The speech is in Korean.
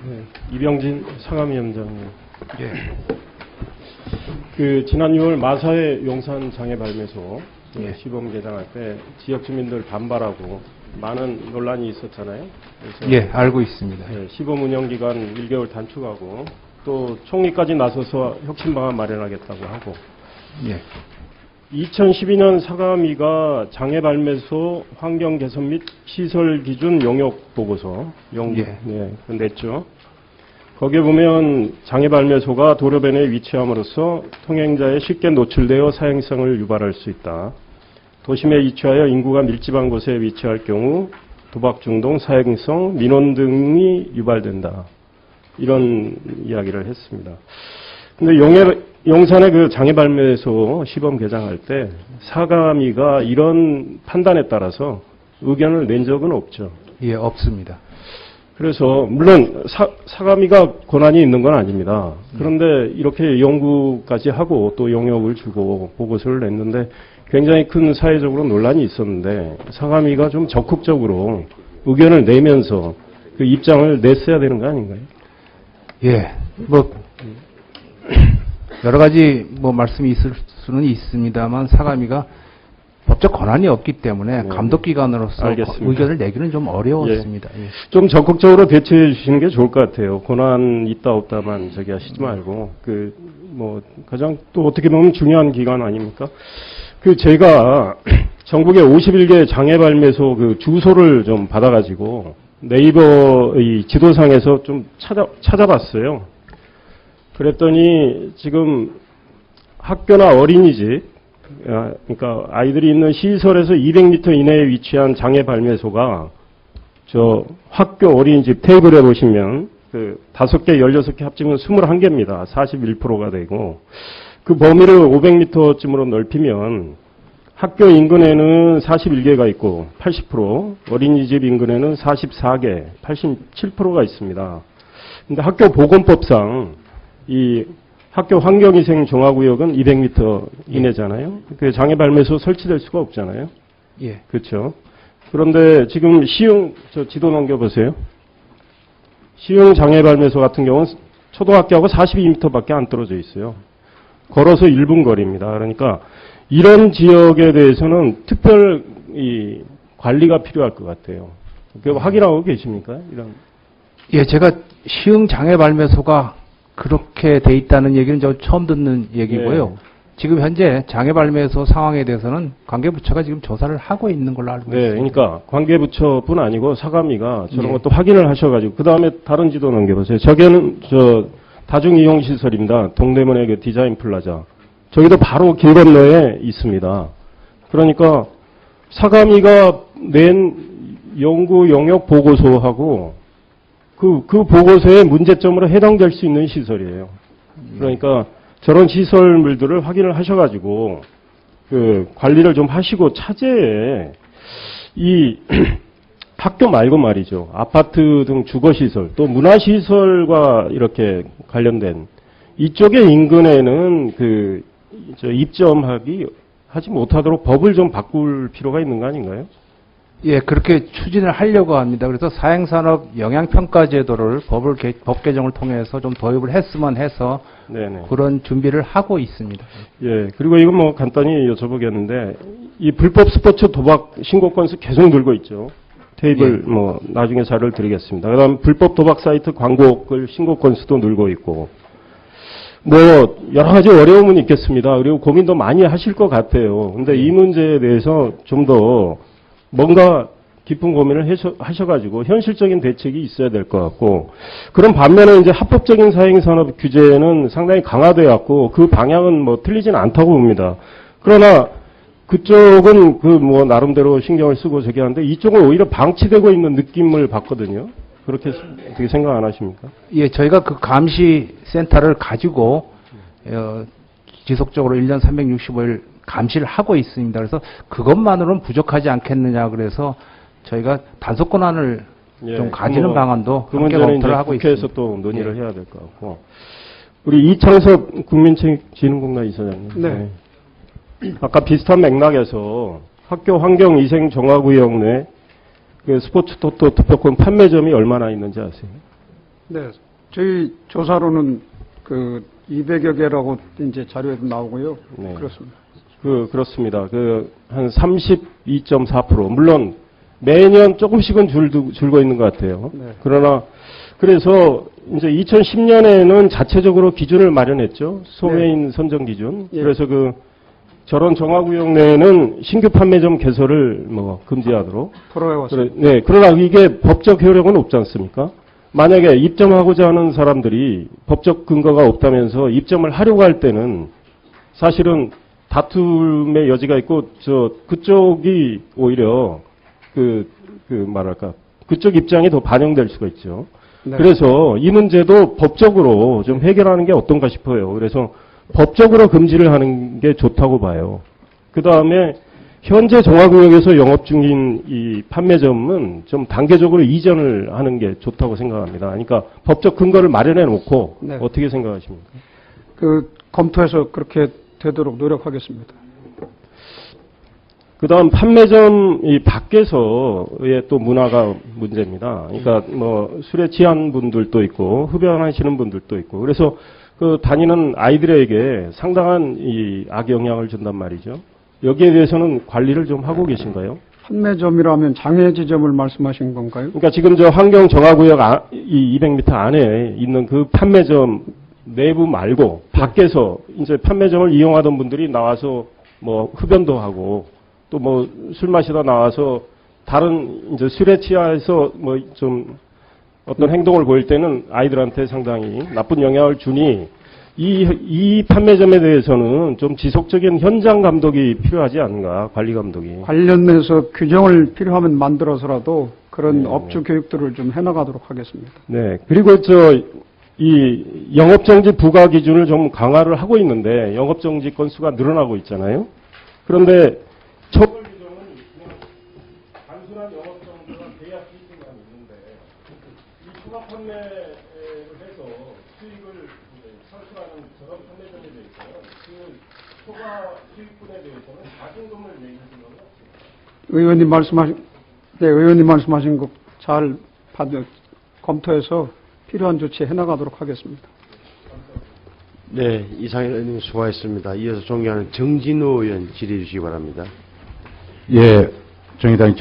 네, 이병진 상암위원장님. 예. 지난 6월 마사회 용산 장애 발매소 예. 시범 개장할 때 지역 주민들 반발하고 많은 논란이 있었잖아요. 그래서 예, 알고 있습니다. 시범 운영 기간 1개월 단축하고 또 총리까지 나서서 혁신 방안 마련하겠다고 하고. 예. 2012년 상암위가 장애 발매소 환경 개선 및 시설 기준 용역 보고서 냈죠. 거기에 보면 장애 발매소가 도로변에 위치함으로써 통행자에 쉽게 노출되어 사행성을 유발할 수 있다. 도심에 위치하여 인구가 밀집한 곳에 위치할 경우 도박 중독, 사행성, 민원 등이 유발된다. 이런 이야기를 했습니다. 근데 용산의 그 장애 발매소 시범 개장할 때 상암위가 이런 판단에 따라서 의견을 낸 적은 없죠. 예, 없습니다. 그래서 물론 상암위가 권한이 있는 건 아닙니다. 그런데 이렇게 연구까지 하고 또 용역을 주고 보고서를 냈는데 굉장히 큰 사회적으로 논란이 있었는데 상암위가 좀 적극적으로 의견을 내면서 그 입장을 냈어야 되는 거 아닌가요? 예, 여러 가지 말씀이 있을 수는 있습니다만 상암위가 법적 권한이 없기 때문에 감독기관으로서 알겠습니다. 의견을 내기는 좀 어려웠습니다. 예. 좀 적극적으로 대처해 주시는 게 좋을 것 같아요. 권한 있다 없다만 저기 하시지 말고 가장 또 어떻게 보면 중요한 기관 아닙니까? 제가 전국에 51개 장애 발매소 그 주소를 좀 받아가지고 네이버 이 지도상에서 좀 찾아봤어요. 그랬더니 지금 학교나 어린이집, 그러니까 아이들이 있는 시설에서 200m 이내에 위치한 장애 발매소가 저 학교 어린이집 테이블에 보시면 5개, 16개 합치면 21개입니다. 41%가 되고 그 범위를 500m쯤으로 넓히면 학교 인근에는 41개가 있고 80%, 어린이집 인근에는 44개, 87%가 있습니다. 근데 학교 보건법상 이 학교 환경위생 종합구역은 200m 이내잖아요. 그 장애 발매소 설치될 수가 없잖아요. 예. 그렇죠. 그런데 지금 시흥 지도 넘겨보세요. 시흥 장애 발매소 같은 경우는 초등학교하고 42m밖에 안 떨어져 있어요. 걸어서 1분 거리입니다. 그러니까 이런 지역에 대해서는 특별 관리가 필요할 것 같아요. 그거 확인하고 계십니까? 예, 제가 시흥 장애 발매소가 그렇게 돼 있다는 얘기는 저 처음 듣는 얘기고요. 네. 지금 현재 장애 발매소 상황에 대해서는 관계부처가 지금 조사를 하고 있는 걸로 알고 있습니다. 그러니까 관계부처뿐 아니고 상암위가 저런 것도 확인을 하셔가지고 그 다음에 다른 지도 넘겨보세요. 저기는 다중이용시설입니다. 동대문의 그 디자인 플라자. 저기도 바로 길 건너에 있습니다. 그러니까 상암위가 낸 연구 용역 보고서하고 그 보고서의 문제점으로 해당될 수 있는 시설이에요. 그러니까 저런 시설물들을 확인을 하셔가지고 관리를 좀 하시고 차제에 이 학교 말고 말이죠. 아파트 등 주거시설 또 문화시설과 이렇게 관련된 이쪽의 인근에는 하지 못하도록 법을 좀 바꿀 필요가 있는 거 아닌가요? 예, 그렇게 추진을 하려고 합니다. 그래서 사행산업 영향평가제도를 법 개정을 통해서 좀 도입을 했으면 해서 네네. 그런 준비를 하고 있습니다. 예, 그리고 이건 간단히 여쭤보겠는데 이 불법 스포츠 도박 신고 건수 계속 늘고 있죠. 테이블 예. 나중에 자료를 드리겠습니다. 그다음 불법 도박 사이트 광고글 신고 건수도 늘고 있고 여러 가지 어려움은 있겠습니다. 그리고 고민도 많이 하실 것 같아요. 근데 이 문제에 대해서 좀 더 뭔가 깊은 고민을 하셔가지고 현실적인 대책이 있어야 될 것 같고 그런 반면에 이제 합법적인 사행산업 규제는 상당히 강화되었고 그 방향은 틀리진 않다고 봅니다. 그러나 그쪽은 나름대로 신경을 쓰고 저기 하는데 이쪽은 오히려 방치되고 있는 느낌을 받거든요. 그렇게 어떻게 생각 안 하십니까? 예, 저희가 그 감시센터를 가지고 지속적으로 1년 365일 감시를 하고 있습니다. 그래서 그것만으로는 부족하지 않겠느냐 그래서 저희가 단속 권한을 좀 가지는 방안도 함께 검토를 하고 있습니다. 국회에서 또 논의를 해야 될 것 같고 우리 이창섭 국민진흥공단 이사장님. 네. 아까 비슷한 맥락에서 학교 환경위생 정화구역 내 스포츠 토토 투표권 판매점이 얼마나 있는지 아세요? 네, 저희 조사로는 그 200여 개라고 이제 자료에도 나오고요. 네. 그렇습니다. 그렇습니다. 한 32.4%. 물론 매년 조금씩은 줄고 있는 것 같아요. 네. 그래서 이제 2010년에는 자체적으로 기준을 마련했죠. 소매인 선정 기준. 예. 그래서 저런 정화구역 내에는 신규 판매점 개설을 금지하도록. 돌아왔습니다. 네. 그러나 이게 법적 효력은 없지 않습니까? 만약에 입점하고자 하는 사람들이 법적 근거가 없다면서 입점을 하려고 할 때는 사실은 다툼의 여지가 있고 그쪽이 오히려 그쪽 입장이 더 반영될 수가 있죠. 네. 그래서 이 문제도 법적으로 좀 해결하는 게 어떤가 싶어요. 그래서 법적으로 금지를 하는 게 좋다고 봐요. 그 다음에 현재 정화구역에서 영업 중인 이 판매점은 좀 단계적으로 이전을 하는 게 좋다고 생각합니다. 그러니까 법적 근거를 마련해 놓고 네. 어떻게 생각하십니까? 검토해서 그렇게 되도록 노력하겠습니다. 그 다음 판매점 이 밖에서의 또 문화가 문제입니다. 그러니까 술에 취한 분들도 있고 흡연하시는 분들도 있고 그래서 다니는 아이들에게 상당한 이 악영향을 준단 말이죠. 여기에 대해서는 관리를 좀 하고 계신가요? 판매점이라면 장애 지점을 말씀하신 건가요? 그러니까 지금 환경 정화구역 이 200m 안에 있는 그 판매점 내부 말고 밖에서 이제 판매점을 이용하던 분들이 나와서 흡연도 하고 또 술 마시다 나와서 다른 이제 술에 취해서 좀 어떤 행동을 보일 때는 아이들한테 상당히 나쁜 영향을 주니 이 판매점에 대해서는 좀 지속적인 현장 감독이 필요하지 않은가, 관리 감독이. 관련해서 규정을 필요하면 만들어서라도 그런 네. 업주 교육들을 좀 해나가도록 하겠습니다. 네. 그리고 이 영업정지 부과 기준을 좀 강화를 하고 있는데 영업정지 건수가 늘어나고 있잖아요. 그런데 처벌 규정은 그냥 단순한 영업정지와 계약 기준만 있는데 이 추가 판매를 해서 수익을 창출하는 저런 판매점에 대해서는 그 초과 수익분에 대해서는 가중금을 내는 건 없습니다. 의원님 말씀하신 거 잘 검토해서 필요한 조치 해나가도록 하겠습니다. 네, 이상일 의원님 수고하셨습니다. 이어서 존경하는 정진우 의원 질의해 주시기 바랍니다. 예, 정의당